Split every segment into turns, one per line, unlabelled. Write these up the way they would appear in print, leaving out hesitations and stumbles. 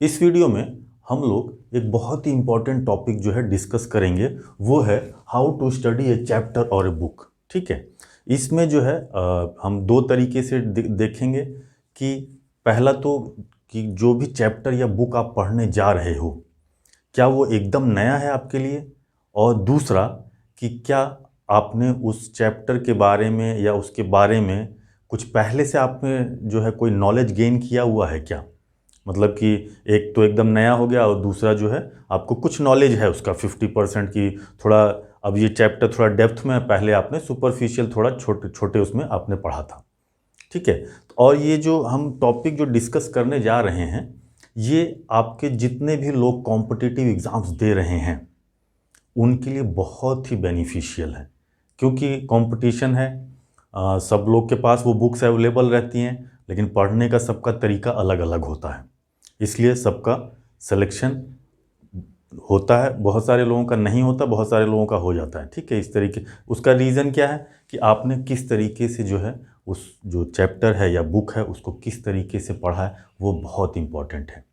इस वीडियो में हम लोग एक बहुत ही इम्पोर्टेंट टॉपिक जो है डिस्कस करेंगे, वो है how to study a chapter और ए बुक। ठीक है, इसमें जो है हम दो तरीके से देखेंगे कि पहला तो कि जो भी चैप्टर या बुक आप पढ़ने जा रहे हो क्या वो एकदम नया है आपके लिए, और दूसरा कि क्या आपने उस चैप्टर के बारे में या उसके बारे में कुछ पहले से आपने जो है कोई नॉलेज गेन किया हुआ है क्या। मतलब कि एक तो एकदम नया हो गया और दूसरा जो है आपको कुछ नॉलेज है उसका 50% की, थोड़ा अब ये चैप्टर थोड़ा डेप्थ में, पहले आपने सुपरफिशियल थोड़ा छोटे छोटे उसमें आपने पढ़ा था। ठीक है, और ये जो हम टॉपिक जो डिस्कस करने जा रहे हैं ये आपके जितने भी लोग कॉम्पिटिटिव एग्ज़ाम्स दे रहे हैं उनके लिए बहुत ही बेनिफिशियल है, क्योंकि कंपटीशन है। सब लोग के पास वो बुक्स अवेलेबल रहती हैं, लेकिन पढ़ने का सबका तरीका अलग अलग होता है, इसलिए सबका सिलेक्शन होता है। बहुत सारे लोगों का नहीं होता, बहुत सारे लोगों का हो जाता है। ठीक है, इस तरीके उसका रीज़न क्या है कि आपने किस तरीके से जो है उस जो चैप्टर है या बुक है उसको किस तरीके से पढ़ा है, वो बहुत इम्पॉर्टेंट है।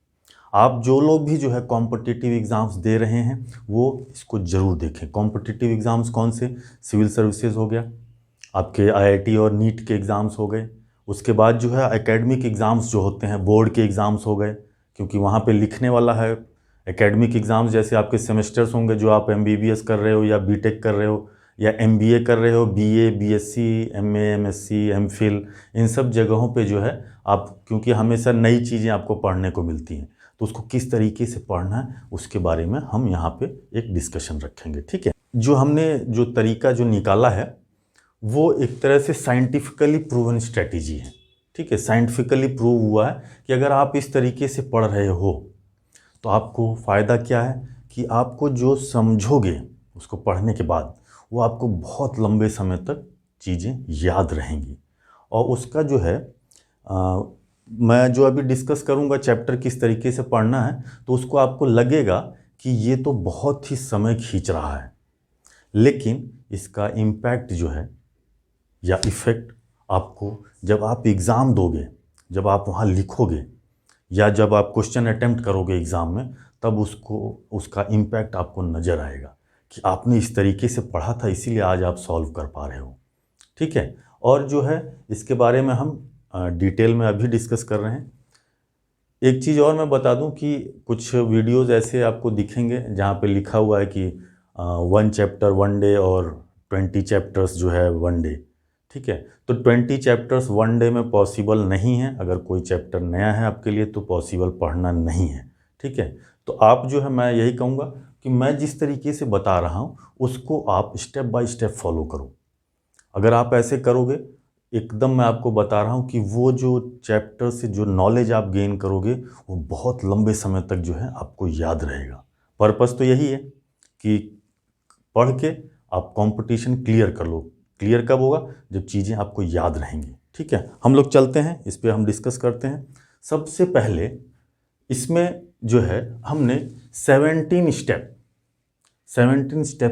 आप जो लोग भी जो है कॉम्पिटिटिव एग्ज़ाम्स दे रहे हैं वो इसको ज़रूर देखें। कॉम्पिटिटिव एग्ज़ाम्स कौन से? सिविल सर्विसेज हो गया, आपके आईआईटी और नीट के एग्ज़ाम्स हो गए, उसके बाद जो है एकेडमिक एग्ज़ाम्स जो होते हैं, बोर्ड के एग्ज़ाम्स हो गए, क्योंकि वहाँ पे लिखने वाला है। एकेडमिक एग्ज़ाम्स जैसे आपके सेमेस्टर्स होंगे, जो आप एमबीबीएस कर रहे हो या बीटेक कर रहे हो या एमबीए कर रहे हो, BA, BSc, MA, MSc, MPhil, इन सब जगहों पे जो है आप, क्योंकि हमेशा नई चीज़ें आपको पढ़ने को मिलती हैं, तो उसको किस तरीके से पढ़ना है उसके बारे में हम यहाँ पे एक डिस्कशन रखेंगे। ठीक है, जो हमने जो तरीका जो निकाला है वो एक तरह से साइंटिफिकली प्रूवन स्ट्रेटजी है। ठीक है, साइंटिफिकली प्रूव हुआ है कि अगर आप इस तरीके से पढ़ रहे हो तो आपको फ़ायदा क्या है कि आपको जो समझोगे उसको पढ़ने के बाद वो आपको बहुत लंबे समय तक चीज़ें याद रहेंगी। और उसका जो है मैं जो अभी डिस्कस करूँगा चैप्टर किस तरीके से पढ़ना है, तो उसको आपको लगेगा कि ये तो बहुत ही समय खींच रहा है, लेकिन इसका इम्पैक्ट जो है या इफ़ेक्ट आपको जब आप एग्ज़ाम दोगे, जब आप वहाँ लिखोगे या जब आप क्वेश्चन अटेम्प्ट करोगे एग्ज़ाम में, तब उसको उसका इम्पैक्ट आपको नज़र आएगा कि आपने इस तरीके से पढ़ा था, इसीलिए आज आप सॉल्व कर पा रहे हो। ठीक है, और जो है इसके बारे में हम डिटेल में अभी डिस्कस कर रहे हैं। एक चीज़ और मैं बता दूं कि कुछ वीडियोस ऐसे आपको दिखेंगे जहां पे लिखा हुआ है कि 1 चैप्टर 1 डे और 20 चैप्टर्स जो है 1 डे। ठीक है, तो 20 चैप्टर्स 1 डे में पॉसिबल नहीं है। अगर कोई चैप्टर नया है आपके लिए तो पॉसिबल पढ़ना नहीं है। ठीक है, तो आप जो है, मैं यही कहूँगा कि मैं जिस तरीके से बता रहा हूँ उसको आप स्टेप बाय स्टेप फॉलो करो। अगर आप ऐसे करोगे, एकदम मैं आपको बता रहा हूँ कि वो जो चैप्टर से जो नॉलेज आप गेन करोगे वो बहुत लंबे समय तक जो है आपको याद रहेगा। पर्पस तो यही है कि पढ़ के आप कंपटीशन क्लियर कर लो। क्लियर कब होगा? जब चीज़ें आपको याद रहेंगी। ठीक है, हम लोग चलते हैं, इस पर हम डिस्कस करते हैं। सबसे पहले इसमें जो है हमने 17 स्टेप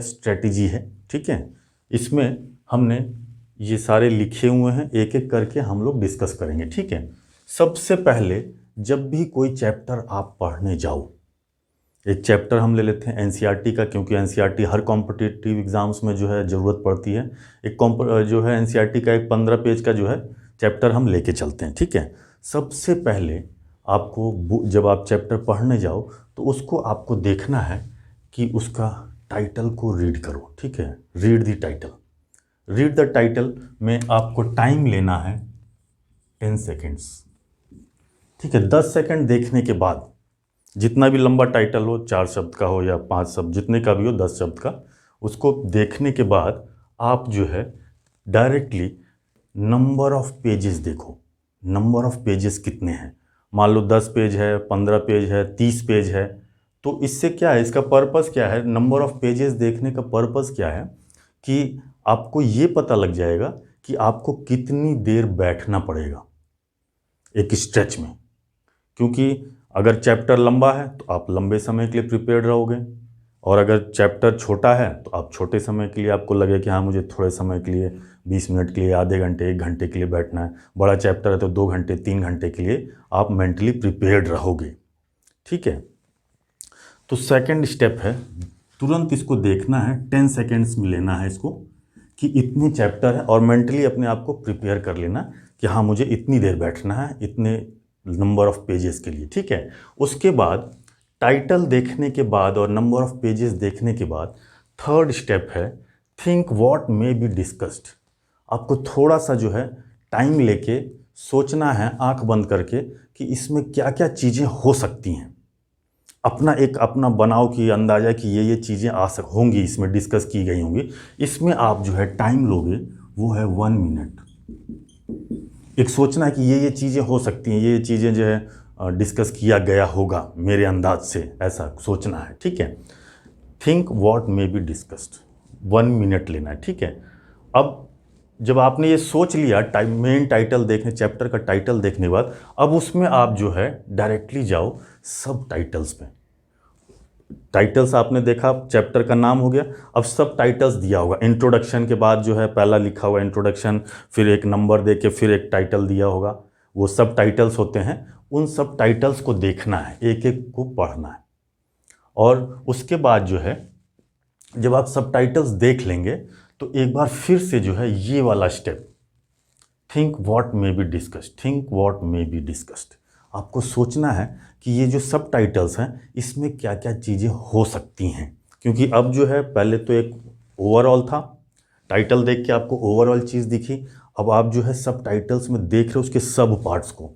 स्ट्रेटजी है। ठीक है, इसमें हमने ये सारे लिखे हुए हैं, एक एक करके हम लोग डिस्कस करेंगे। ठीक है, सबसे पहले जब भी कोई चैप्टर आप पढ़ने जाओ, एक चैप्टर हम ले लेते हैं एनसीईआरटी का, क्योंकि एनसीईआरटी हर कॉम्पिटिटिव एग्जाम्स में जो है ज़रूरत पड़ती है। जो है एनसीईआरटी का एक 15 पेज का जो है चैप्टर हम लेके चलते हैं। ठीक है, सबसे पहले आपको जब आप चैप्टर पढ़ने जाओ तो उसको आपको देखना है कि उसका टाइटल को रीड करो। ठीक है, read the title. Read the title में आपको टाइम लेना है 10 सेकेंड्स। ठीक है, 10 सेकेंड देखने के बाद, जितना भी लंबा टाइटल हो, 4 शब्द का हो या 5 शब्द, जितने का भी हो, 10 शब्द का, उसको देखने के बाद आप जो है डायरेक्टली नंबर ऑफ पेजेस देखो। नंबर ऑफ पेजेस कितने हैं? मान लो 10 पेज है, 15 पेज है, 30 पेज है, तो इससे क्या है, इसका पर्पस क्या है? नंबर ऑफ पेजेस देखने का पर्पस क्या है कि आपको ये पता लग जाएगा कि आपको कितनी देर बैठना पड़ेगा एक स्ट्रेच में। क्योंकि अगर चैप्टर लंबा है तो आप लंबे समय के लिए प्रिपेयर्ड रहोगे, और अगर चैप्टर छोटा है तो आप छोटे समय के लिए, आपको लगे कि हाँ मुझे थोड़े समय के लिए, 20 मिनट के लिए, आधे घंटे, 1 घंटे के लिए बैठना है। बड़ा चैप्टर है तो 2 घंटे, 3 घंटे के लिए आप मेंटली प्रिपेयर्ड रहोगे। ठीक है। तो सेकंड स्टेप है, तुरंत इसको देखना है, 10 सेकेंड्स में लेना है इसको कि इतने चैप्टर है, और मेंटली अपने आप को प्रिपेयर कर लेना कि हाँ मुझे इतनी देर बैठना है इतने नंबर ऑफ पेजेस के लिए, ठीक है। उसके बाद टाइटल देखने के बाद और नंबर ऑफ पेजेस देखने के बाद थर्ड स्टेप है, think what may be discussed. आपको थोड़ा सा जो है टाइम लेके सोचना है, आंख बंद करके, कि इसमें क्या क्या चीज़ें हो सकती हैं। अपना बनाओ कि अंदाज़ा कि ये चीज़ें होंगी, इसमें डिस्कस की गई होंगी। इसमें आप जो है टाइम लोगे वो है 1 मिनट। एक सोचना है कि ये चीज़ें हो सकती हैं, ये चीज़ें जो है डिस्कस किया गया होगा मेरे अंदाज से, ऐसा सोचना है, ठीक है। Think what may be discussed, 1 minute लेना है, ठीक है। अब जब आपने ये सोच लिया, मेन टाइटल देखने, चैप्टर का टाइटल देखने के बाद, अब उसमें आप जो है डायरेक्टली जाओ सब टाइटल्स पे। टाइटल्स आपने देखा, चैप्टर का नाम हो गया, अब सब टाइटल्स दिया होगा। इंट्रोडक्शन के बाद जो है पहला लिखा हुआ इंट्रोडक्शन, फिर एक नंबर दे के फिर एक टाइटल दिया होगा, वो सब टाइटल्स होते हैं। उन सब टाइटल्स को देखना है, एक एक को पढ़ना है। और उसके बाद जो है जब आप सब टाइटल्स देख लेंगे तो एक बार फिर से जो है ये वाला step, think what may be discussed, think what may be discussed. आपको सोचना है कि ये जो सब टाइटल्स हैं इसमें क्या क्या चीज़ें हो सकती हैं। क्योंकि अब जो है पहले तो एक ओवरऑल था, टाइटल देख के आपको ओवरऑल चीज़ दिखी, अब आप जो है सब टाइटल्स में देख रहे हो उसके सब पार्ट्स को,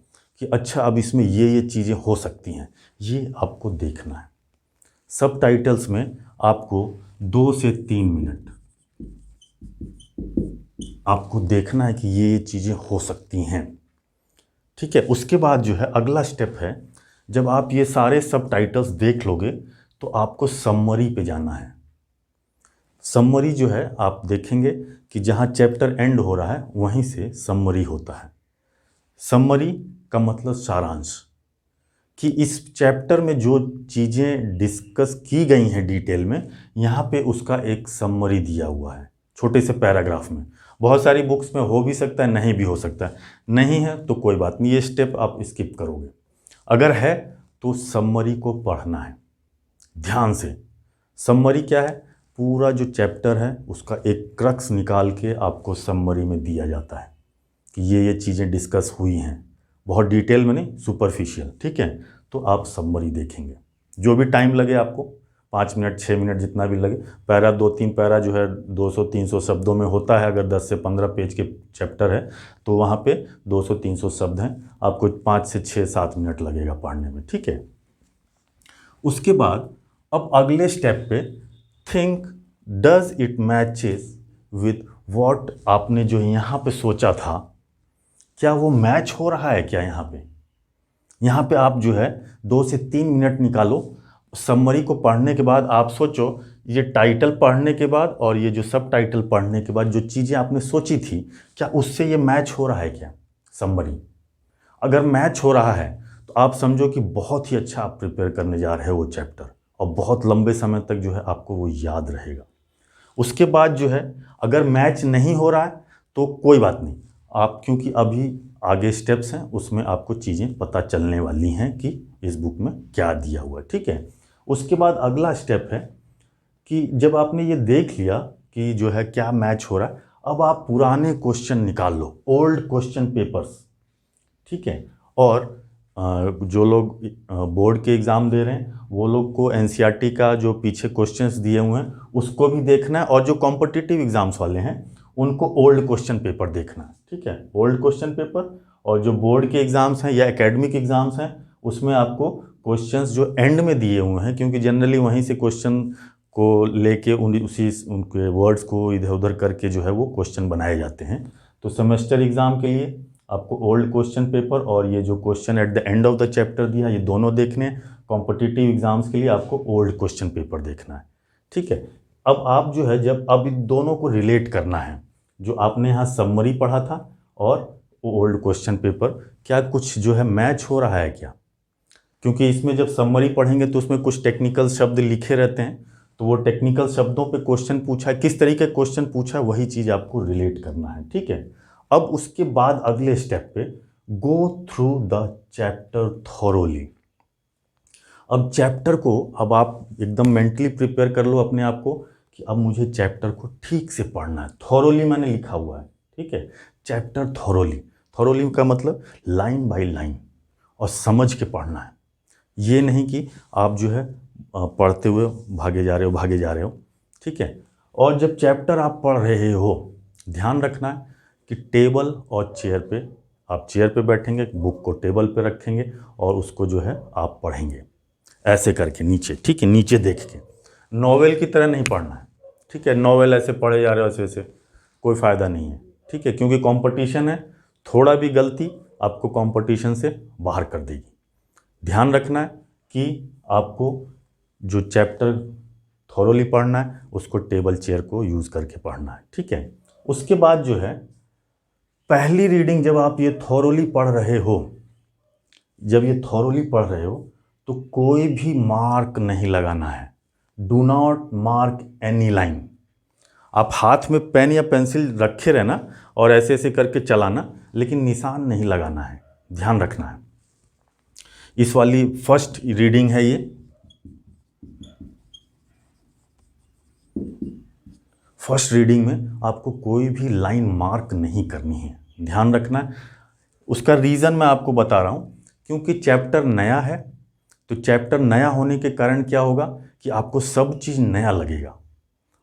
कि अच्छा अब इसमें ये चीज़ें हो सकती हैं, ये आपको देखना है। सब टाइटल्स में आपको 2 से 3 मिनट आपको देखना है कि ये चीज़ें हो सकती हैं, ठीक है। उसके बाद जो है अगला स्टेप है, जब आप ये सारे सब टाइटल्स देख लोगे तो आपको समरी पे जाना है। समरी जो है आप देखेंगे कि जहाँ चैप्टर एंड हो रहा है वहीं से समरी होता है। समरी का मतलब सारांश, कि इस चैप्टर में जो चीज़ें डिस्कस की गई हैं डिटेल में, यहाँ पे उसका एक समरी दिया हुआ है छोटे से पैराग्राफ में। बहुत सारी बुक्स में हो भी सकता है, नहीं भी हो सकता है। नहीं है तो कोई बात नहीं, ये स्टेप आप स्किप करोगे। अगर है तो समरी को पढ़ना है ध्यान से। समरी क्या है, पूरा जो चैप्टर है उसका एक क्रक्स निकाल के आपको समरी में दिया जाता है कि ये चीज़ें डिस्कस हुई हैं, बहुत डिटेल में नहीं, सुपरफिशियल, ठीक है। तो आप समरी देखेंगे, जो भी टाइम लगे आपको, 5 मिनट 6 मिनट जितना भी लगे। पैरा 2-3 पैरा जो है 200-300 शब्दों में होता है। अगर 10 से 15 पेज के चैप्टर है तो वहाँ पे 200-300 शब्द हैं, आपको 5 से 6-7 मिनट लगेगा पढ़ने में, ठीक है। उसके बाद अब अगले स्टेप पे, think does it matches with what आपने जो यहाँ पे सोचा था, क्या वो मैच हो रहा है क्या। यहाँ पे आप जो है 2 से 3 मिनट निकालो। समरी को पढ़ने के बाद आप सोचो, ये टाइटल पढ़ने के बाद और ये जो सब टाइटल पढ़ने के बाद जो चीज़ें आपने सोची थी, क्या उससे ये मैच हो रहा है क्या समरी। अगर मैच हो रहा है तो आप समझो कि बहुत ही अच्छा आप प्रिपेयर करने जा रहे हो वो चैप्टर, और बहुत लंबे समय तक जो है आपको वो याद रहेगा। उसके बाद जो है अगर मैच नहीं हो रहा है तो कोई बात नहीं, आप क्योंकि अभी आगे स्टेप्स हैं उसमें आपको चीज़ें पता चलने वाली हैं कि इस बुक में क्या दिया हुआ है, ठीक है। उसके बाद अगला स्टेप है कि जब आपने ये देख लिया कि जो है क्या मैच हो रहा है, अब आप पुराने क्वेश्चन निकाल लो, ओल्ड क्वेश्चन पेपर्स, ठीक है। और जो लोग बोर्ड के एग्ज़ाम दे रहे हैं वो लोग को एनसीईआरटी का जो पीछे क्वेश्चंस दिए हुए हैं उसको भी देखना है, और जो कॉम्पिटिटिव एग्ज़ाम्स वाले हैं उनको ओल्ड क्वेश्चन पेपर देखना है, ठीक है। ओल्ड क्वेश्चन पेपर, और जो बोर्ड के एग्ज़ाम्स हैं या एकेडमिक एग्ज़ाम्स हैं उसमें आपको क्वेश्चंस जो एंड में दिए हुए हैं, क्योंकि जनरली वहीं से क्वेश्चन को लेके उनके वर्ड्स को इधर उधर करके जो है वो क्वेश्चन बनाए जाते हैं। तो सेमेस्टर एग्ज़ाम के लिए आपको ओल्ड क्वेश्चन पेपर और ये जो question at the end of the chapter दिया, ये दोनों देखने हैं। कॉम्पिटिटिव एग्जाम्स के लिए आपको ओल्ड क्वेश्चन पेपर देखना है, ठीक है। अब आप जो है जब अब इन दोनों को रिलेट करना है, जो आपने यहाँ समरी पढ़ा था और ओल्ड क्वेश्चन पेपर, क्या कुछ जो है मैच हो रहा है क्या। क्योंकि इसमें जब समरी पढ़ेंगे तो उसमें कुछ टेक्निकल शब्द लिखे रहते हैं, तो वो टेक्निकल शब्दों पे क्वेश्चन पूछा है, किस तरीके क्वेश्चन पूछा है वही चीज़ आपको रिलेट करना है, ठीक है। अब उसके बाद अगले स्टेप पे, गो थ्रू द चैप्टर थॉरोली। अब चैप्टर को अब आप एकदम मेंटली प्रिपेयर कर लो अपने आप को कि अब मुझे चैप्टर को ठीक से पढ़ना है। थॉरोली मैंने लिखा हुआ है, ठीक है, चैप्टर थॉरोली। थॉरोली का मतलब लाइन बाय लाइन और समझ के पढ़ना है। ये नहीं कि आप जो है पढ़ते हुए भागे जा रहे हो, ठीक है। और जब चैप्टर आप पढ़ रहे हो, ध्यान रखना है कि टेबल और चेयर पे, आप चेयर पे बैठेंगे, बुक को टेबल पे रखेंगे और उसको जो है आप पढ़ेंगे ऐसे करके नीचे, ठीक है, नीचे देख के। नॉवेल की तरह नहीं पढ़ना है, ठीक है। नॉवेल ऐसे पढ़े जा रहे हो ऐसे कोई फ़ायदा नहीं है, ठीक है, क्योंकि कंपटीशन है। थोड़ा भी गलती आपको कंपटीशन से बाहर कर देगी। ध्यान रखना है कि आपको जो चैप्टर थॉरोली पढ़ना है उसको टेबल चेयर को यूज़ करके पढ़ना है, ठीक है। उसके बाद जो है पहली रीडिंग जब आप ये थॉरोली पढ़ रहे हो, तो कोई भी मार्क नहीं लगाना है। Do not mark any line. आप हाथ में पेन या पेंसिल रखे रहना और ऐसे ऐसे करके चलाना, लेकिन निशान नहीं लगाना है, ध्यान रखना है। इस वाली फर्स्ट रीडिंग है ये। फर्स्ट रीडिंग में आपको कोई भी लाइन मार्क नहीं करनी है, ध्यान रखना है। उसका रीज़न मैं आपको बता रहा हूँ, क्योंकि चैप्टर नया है। तो चैप्टर नया होने के कारण क्या होगा कि आपको सब चीज़ नया लगेगा,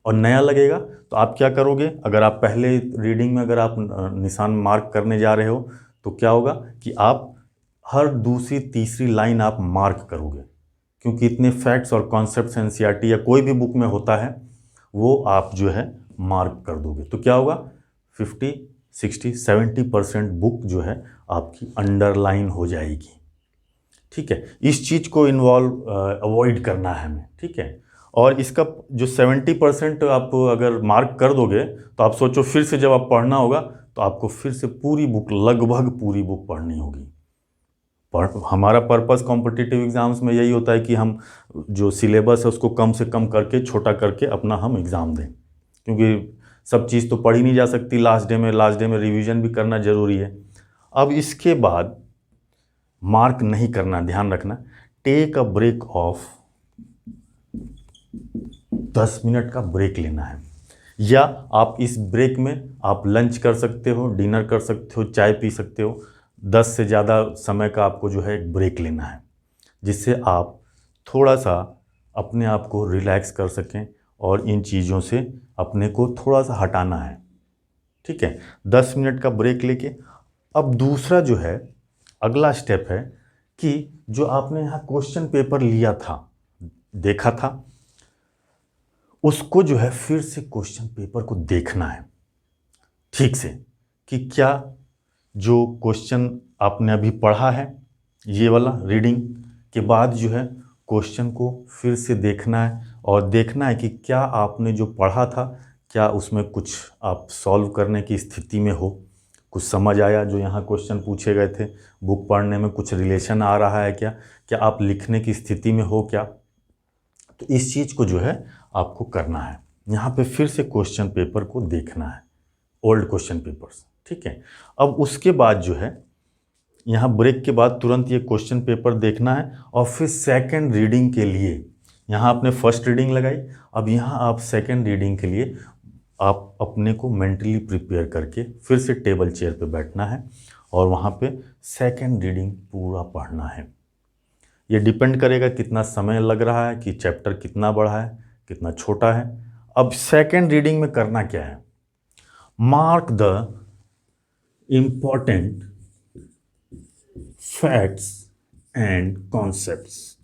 और नया लगेगा तो आप क्या करोगे, अगर आप पहले रीडिंग में अगर आप निशान मार्क करने जा रहे हो तो क्या होगा कि आप हर दूसरी तीसरी लाइन आप मार्क करोगे, क्योंकि इतने फैक्ट्स और कॉन्सेप्ट्स एनसीईआरटी या कोई भी बुक में होता है वो आप जो है मार्क कर दोगे। तो क्या होगा, 50, 60, 70% बुक जो है आपकी अंडरलाइन हो जाएगी, ठीक है। इस चीज़ को अवॉइड करना है हमें, ठीक है। और इसका जो 70% आप अगर मार्क कर दोगे तो आप सोचो फिर से जब आप पढ़ना होगा तो आपको फिर से पूरी बुक, लगभग पूरी बुक पढ़नी होगी। हमारा पर्पस कॉम्पिटिटिव एग्ज़ाम्स में यही होता है कि हम जो सिलेबस है उसको कम से कम करके, छोटा करके अपना हम एग्ज़ाम दें, क्योंकि सब चीज़ तो पढ़ी नहीं जा सकती। लास्ट डे में रिवीजन भी करना ज़रूरी है। अब इसके बाद मार्क नहीं करना, ध्यान रखना। Take a break of 10 minute का ब्रेक लेना है, या आप इस ब्रेक में आप लंच कर सकते हो, डिनर कर सकते हो, चाय पी सकते हो। 10 से ज़्यादा समय का आपको जो है एक ब्रेक लेना है, जिससे आप थोड़ा सा अपने आप को रिलैक्स कर सकें और इन चीज़ों से अपने को थोड़ा सा हटाना है, ठीक है। 10 मिनट का ब्रेक लेके अब दूसरा जो है अगला स्टेप है कि जो आपने यहाँ क्वेश्चन पेपर लिया था, देखा था, उसको जो है फिर से क्वेश्चन पेपर को देखना है ठीक से, कि क्या जो क्वेश्चन आपने अभी पढ़ा है, ये वाला रीडिंग के बाद जो है क्वेश्चन को फिर से देखना है, और देखना है कि क्या आपने जो पढ़ा था क्या उसमें कुछ आप सॉल्व करने की स्थिति में हो, कुछ समझ आया जो यहाँ क्वेश्चन पूछे गए थे, बुक पढ़ने में कुछ रिलेशन आ रहा है क्या आप लिखने की स्थिति में हो क्या। तो इस चीज़ को जो है आपको करना है, यहाँ पे फिर से क्वेश्चन पेपर को देखना है, ओल्ड क्वेश्चन पेपर्स, ठीक है। अब उसके बाद जो है यहाँ ब्रेक के बाद तुरंत ये क्वेश्चन पेपर देखना है, और फिर सेकंड रीडिंग के लिए, यहाँ आपने फर्स्ट रीडिंग लगाई, अब यहाँ आप सेकंड रीडिंग के लिए आप अपने को मेंटली प्रिपेयर करके फिर से टेबल चेयर पे बैठना है और वहाँ पे सेकंड रीडिंग पूरा पढ़ना है। ये डिपेंड करेगा कितना समय लग रहा है, कि चैप्टर कितना बड़ा है कितना छोटा है। अब सेकंड रीडिंग में करना क्या है, mark the important facts and concepts.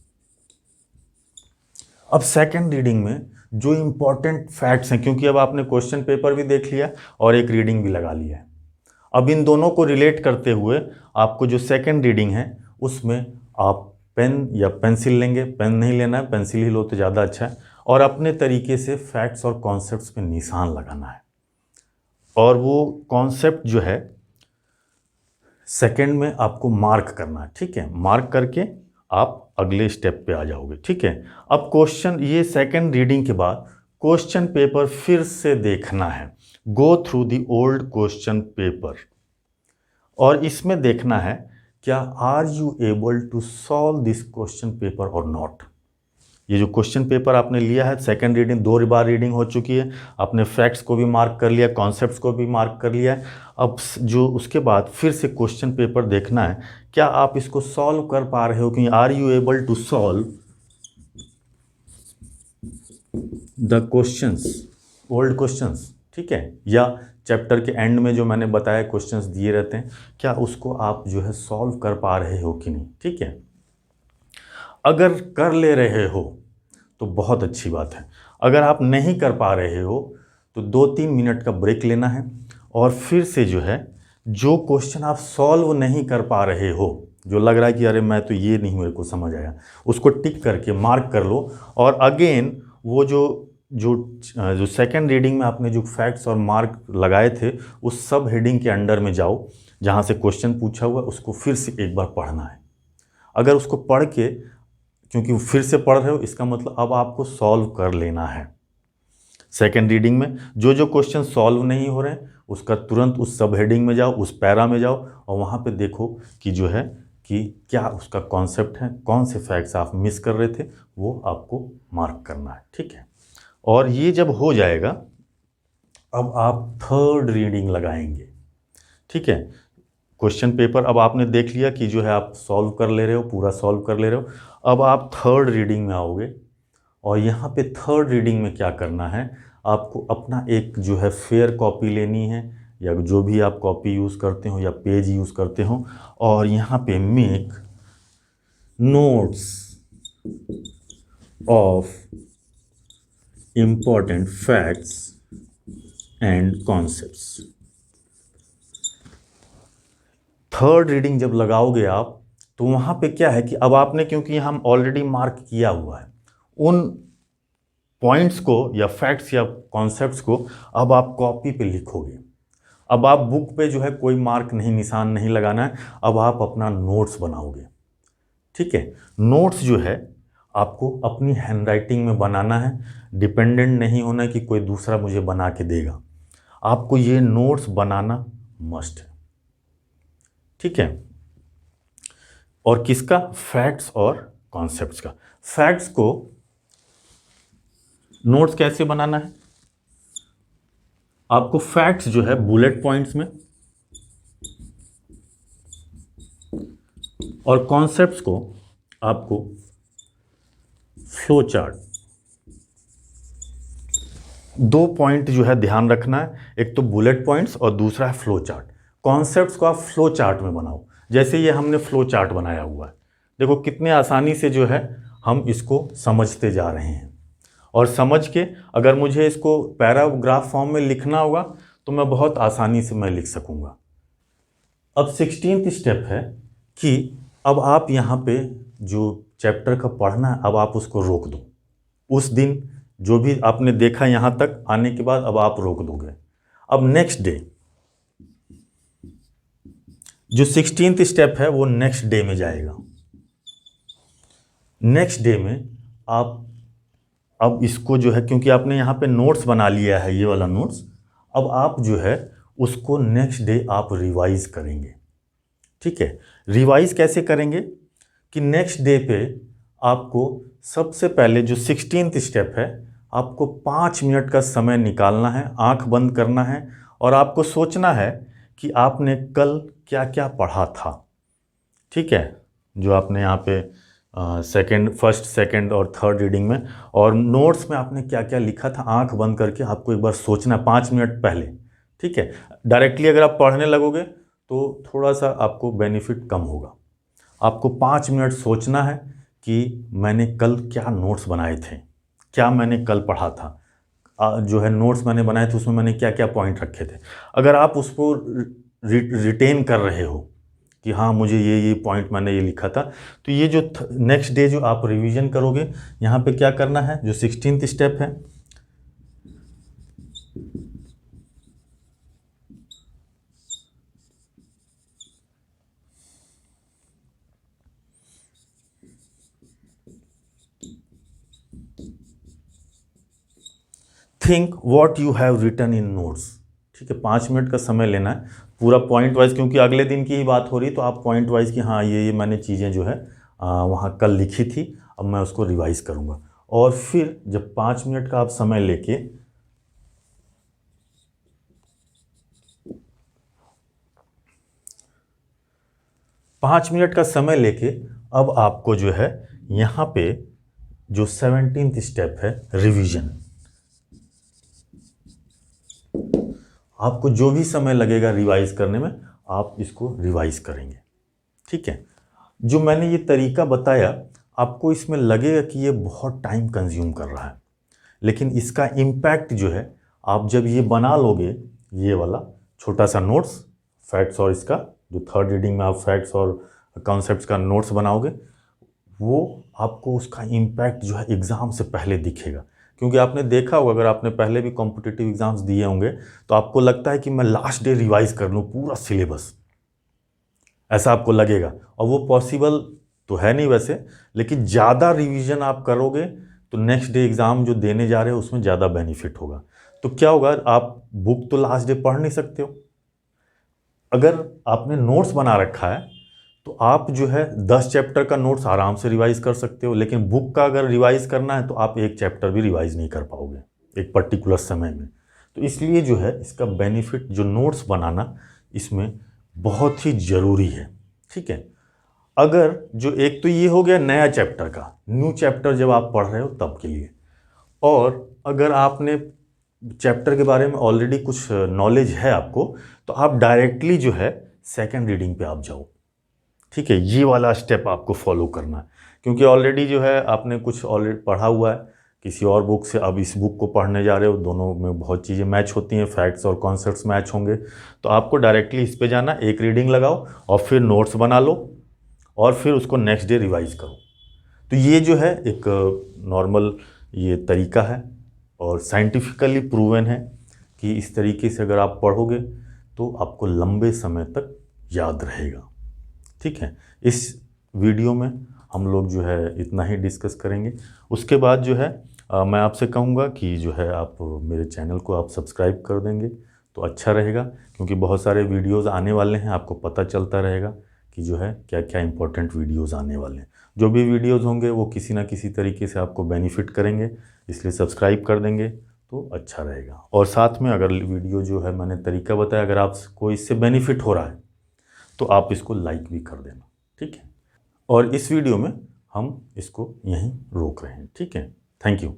अब सेकंड रीडिंग में जो इम्पॉर्टेंट फैक्ट्स हैं, क्योंकि अब आपने क्वेश्चन पेपर भी देख लिया और एक रीडिंग भी लगा लिया है, अब इन दोनों को रिलेट करते हुए आपको जो सेकंड रीडिंग है उसमें आप पेन या पेंसिल लेंगे, पेन नहीं लेना है, पेंसिल ही लो तो ज़्यादा अच्छा है, और अपने तरीके से फैक्ट्स और कॉन्सेप्ट्स पे निशान लगाना है, और वो कॉन्सेप्ट जो है सेकंड में आपको मार्क करना है, ठीक है। मार्क करके आप अगले स्टेप पे आ जाओगे, ठीक है। अब क्वेश्चन, ये सेकंड रीडिंग के बाद क्वेश्चन पेपर फिर से देखना है, go through the old question paper, और इसमें देखना है क्या are you able to solve this question paper और नॉट। ये जो क्वेश्चन पेपर आपने लिया है, सेकंड रीडिंग 2 बार रीडिंग हो चुकी है, आपने फैक्ट्स को भी मार्क कर लिया, कॉन्सेप्ट्स को भी मार्क कर लिया है। अब जो उसके बाद फिर से क्वेश्चन पेपर देखना है, क्या आप इसको सॉल्व कर पा रहे हो कि are you able to solve the questions, old questions, ठीक है, या चैप्टर के एंड में जो मैंने बताया क्वेश्चंस दिए रहते हैं, क्या उसको आप जो है सॉल्व कर पा रहे हो कि नहीं। ठीक है, अगर कर ले रहे हो तो बहुत अच्छी बात है, अगर आप नहीं कर पा रहे हो तो 2-3 मिनट का ब्रेक लेना है और फिर से जो है जो क्वेश्चन आप सॉल्व नहीं कर पा रहे हो, जो लग रहा है कि अरे मैं तो ये नहीं मेरे को समझ आया, उसको टिक करके मार्क कर लो और अगेन वो जो जो जो सेकेंड रीडिंग में आपने जो फैक्ट्स और मार्क लगाए थे उस सब हेडिंग के अंडर में जाओ जहाँ से क्वेश्चन पूछा हुआ, उसको फिर से एक बार पढ़ना है। अगर उसको पढ़ के, क्योंकि फिर से पढ़ रहे हो इसका मतलब अब आपको सॉल्व कर लेना है। सेकेंड रीडिंग में जो जो क्वेश्चन सॉल्व नहीं हो रहे हैं उसका तुरंत उस सब हेडिंग में जाओ, उस पैरा में जाओ और वहाँ पे देखो कि जो है कि क्या उसका कॉन्सेप्ट है, कौन से फैक्ट्स आप मिस कर रहे थे, वो आपको मार्क करना है। ठीक है, और ये जब हो जाएगा अब आप थर्ड रीडिंग लगाएंगे। ठीक है, क्वेश्चन पेपर अब आपने देख लिया कि जो है आप सॉल्व कर ले रहे हो, पूरा सॉल्व कर ले रहे हो। अब आप थर्ड रीडिंग में आओगे और यहाँ पे थर्ड रीडिंग में क्या करना है, आपको अपना एक जो है फेयर कॉपी लेनी है या जो भी आप कॉपी यूज़ करते हो या पेज यूज़ करते हो, और यहाँ पे make notes of important facts and concepts. Third reading जब लगाओगे आप तो वहाँ पे क्या है कि अब आपने, क्योंकि हम ऑलरेडी मार्क किया हुआ है उन पॉइंट्स को या फैक्ट्स या कॉन्सेप्ट्स को, अब आप कॉपी पे लिखोगे। अब आप बुक पे जो है कोई मार्क नहीं, निशान नहीं लगाना है, अब आप अपना नोट्स बनाओगे। ठीक है, नोट्स जो है आपको अपनी हैंडराइटिंग में बनाना है, डिपेंडेंट नहीं होना है कि कोई दूसरा मुझे बना के देगा, आपको ये नोट्स बनाना मस्ट है। ठीक है, और किसका, फैक्ट्स और कॉन्सेप्ट्स का। फैक्ट्स को नोट्स कैसे बनाना है, आपको फैक्ट्स जो है बुलेट पॉइंट्स में और कॉन्सेप्ट्स को आपको फ्लो चार्ट, 2 पॉइंट जो है ध्यान रखना है, एक तो बुलेट पॉइंट्स और दूसरा है फ्लो चार्ट। कॉन्सेप्ट्स को आप फ्लो चार्ट में बनाओ, जैसे ये हमने फ्लो चार्ट बनाया हुआ है, देखो कितने आसानी से जो है हम इसको समझते जा रहे हैं। और समझ के अगर मुझे इसको पैराग्राफ फॉर्म में लिखना होगा तो मैं बहुत आसानी से मैं लिख सकूंगा। अब 16th स्टेप है कि अब आप यहाँ पे जो चैप्टर का पढ़ना है अब आप उसको रोक दो। उस दिन जो भी आपने देखा यहाँ तक आने के बाद अब आप रोक दोगे। अब नेक्स्ट डे जो 16th स्टेप है वो नेक्स्ट डे में जाएगा। नेक्स्ट डे में आप अब इसको जो है, क्योंकि आपने यहाँ पे नोट्स बना लिया है, ये वाला नोट्स, अब आप जो है उसको नेक्स्ट डे आप रिवाइज करेंगे। ठीक है, रिवाइज कैसे करेंगे कि नेक्स्ट डे पे आपको सबसे पहले जो 16th स्टेप है आपको 5 मिनट का समय निकालना है, आंख बंद करना है और आपको सोचना है कि आपने कल क्या क्या पढ़ा था। ठीक है, जो आपने यहाँ पे फर्स्ट सेकंड और थर्ड रीडिंग में और नोट्स में आपने क्या क्या लिखा था, आंख बंद करके आपको एक बार सोचना 5 मिनट पहले। ठीक है, डायरेक्टली अगर आप पढ़ने लगोगे तो थोड़ा सा आपको बेनिफिट कम होगा। आपको 5 मिनट सोचना है कि मैंने कल क्या नोट्स बनाए थे, क्या मैंने कल पढ़ा था, जो है नोट्स मैंने बनाए थे उसमें मैंने क्या क्या पॉइंट रखे थे। अगर आप उसको रिटेन कर रहे हो कि हाँ मुझे ये पॉइंट मैंने ये लिखा था, तो ये जो नेक्स्ट डे जो आप रिवीजन करोगे यहाँ पे क्या करना है, जो 16th स्टेप है, think what you have written in notes. ठीक है, 5 मिनट का समय लेना है पूरा पॉइंट वाइज, क्योंकि अगले दिन की ही बात हो रही, तो आप पॉइंट वाइज कि हाँ ये मैंने चीज़ें जो है वहाँ कल लिखी थी, अब मैं उसको रिवाइज करूँगा। और फिर जब 5 मिनट का आप समय लेके 5 मिनट का समय लेके अब आपको जो है यहाँ पे जो 17th स्टेप है रिवीजन, आपको जो भी समय लगेगा रिवाइज करने में आप इसको रिवाइज करेंगे। ठीक है, जो मैंने ये तरीका बताया आपको इसमें लगेगा कि ये बहुत टाइम कंज्यूम कर रहा है, लेकिन इसका इम्पैक्ट जो है आप जब ये बना लोगे, ये वाला छोटा सा नोट्स फैक्ट्स और इसका जो थर्ड रीडिंग में आप फैक्ट्स और कॉन्सेप्ट्स का नोट्स बनाओगे, वो आपको उसका इम्पैक्ट जो है एग्ज़ाम से पहले दिखेगा। क्योंकि आपने देखा होगा, अगर आपने पहले भी कॉम्पिटिटिव एग्ज़ाम्स दिए होंगे तो आपको लगता है कि मैं लास्ट डे रिवाइज कर लूँ पूरा सिलेबस, ऐसा आपको लगेगा। और वो पॉसिबल तो है नहीं वैसे, लेकिन ज़्यादा रिवीजन आप करोगे तो नेक्स्ट डे एग्ज़ाम जो देने जा रहे हो उसमें ज़्यादा बेनिफिट होगा। तो क्या होगा, आप बुक तो लास्ट डे पढ़ नहीं सकते हो, अगर आपने नोट्स बना रखा है तो आप जो है 10 चैप्टर का नोट्स आराम से रिवाइज कर सकते हो, लेकिन बुक का अगर रिवाइज करना है तो आप एक चैप्टर भी रिवाइज नहीं कर पाओगे एक पर्टिकुलर समय में। तो इसलिए जो है इसका बेनिफिट जो नोट्स बनाना इसमें बहुत ही ज़रूरी है। ठीक है, अगर जो एक तो ये हो गया नया चैप्टर का, न्यू चैप्टर जब आप पढ़ रहे हो तब के लिए, और अगर आपने चैप्टर के बारे में ऑलरेडी कुछ नॉलेज है आपको, तो आप डायरेक्टली जो है सेकंड रीडिंग पे आप जाओ। ठीक है, ये वाला स्टेप आपको फॉलो करना है, क्योंकि ऑलरेडी जो है आपने कुछ ऑलरेडी पढ़ा हुआ है किसी और बुक से, अब इस बुक को पढ़ने जा रहे हो, दोनों में बहुत चीज़ें मैच होती हैं, फैक्ट्स और कॉन्सेप्ट्स मैच होंगे, तो आपको डायरेक्टली इस पे जाना, एक रीडिंग लगाओ और फिर नोट्स बना लो और फिर उसको नेक्स्ट डे रिवाइज करो। तो ये जो है एक नॉर्मल ये तरीका है और साइंटिफिकली प्रूवन है कि इस तरीके से अगर आप पढ़ोगे तो आपको लंबे समय तक याद रहेगा। ठीक है, इस वीडियो में हम लोग जो है इतना ही डिस्कस करेंगे। उसके बाद जो है मैं आपसे कहूँगा कि जो है आप मेरे चैनल को आप सब्सक्राइब कर देंगे तो अच्छा रहेगा, क्योंकि बहुत सारे वीडियोस आने वाले हैं, आपको पता चलता रहेगा कि जो है क्या क्या इंपॉर्टेंट वीडियोस आने वाले हैं। जो भी वीडियोस होंगे वो किसी ना किसी तरीके से आपको बेनिफिट करेंगे, इसलिए सब्सक्राइब कर देंगे तो अच्छा रहेगा। और साथ में अगर वीडियो जो है मैंने तरीका बताया, अगर आपको इससे बेनिफिट हो रहा है तो आप इसको लाइक भी कर देना। ठीक है, और इस वीडियो में हम इसको यहीं रोक रहे हैं। ठीक है, थैंक यू।